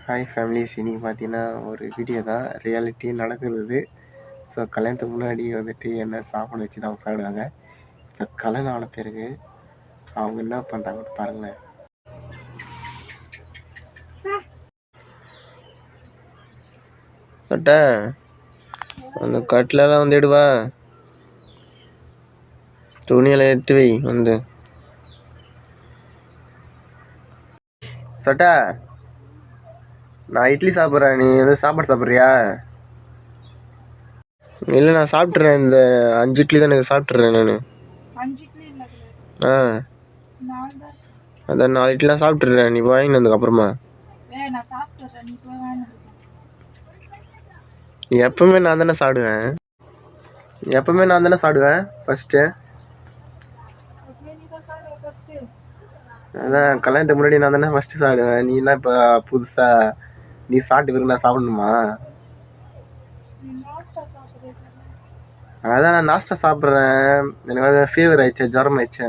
Hi families, இன்னைக்கு பார்த்தீங்கன்னா ஒரு வீடியோ தான், ரியாலிட்டி நடக்கிறது. ஸோ கல்யாணத்துக்கு முன்னாடி வந்துட்டு என்ன சாப்பாடு வச்சு தான் அவங்க சாப்பிடுவாங்க. இப்போ கல்யாணம் ஆன பிறகு அவங்க என்ன பண்ணுறாங்கன்னு பாருங்களேன். கட்ட அந்த கட்டிலெல்லாம் வந்து எடுவா, துணியெல்லாம் எடுத்து வை வந்து. சட்டா, நான் இட்லி சாப்பிட்றேன், நீ எதுவும் சாப்பாடு சாப்பிட்றியா? இல்லை, நான் சாப்பிட்றேன். இந்த 5 இட்லி தான் எனக்கு சாப்பிட்றேன் நான். அதான் 4 இட்லிலாம் சாப்பிட்றேன், நீ வாங்கிட்டு வந்ததுக்கப்புறமா. எப்பவுமே நான் தானே சாப்பிடுவேன், ஃபர்ஸ்ட்டு. அதான் கல்யாணத்துக்கு முன்னாடி நான் தானே ஃபர்ஸ்ட் சாப்பிடுவேன். நீ என்ன இப்போ புதுசா நீ சாப்பிட்டு பிறகு நான் சாப்பிடணுமா? அதான் நான் நாஸ்டா சாப்பிட்றேன். எனக்கு வந்து ஃபீவர் ஆயிடுச்சு, ஜுரம் ஆயிடுச்சு.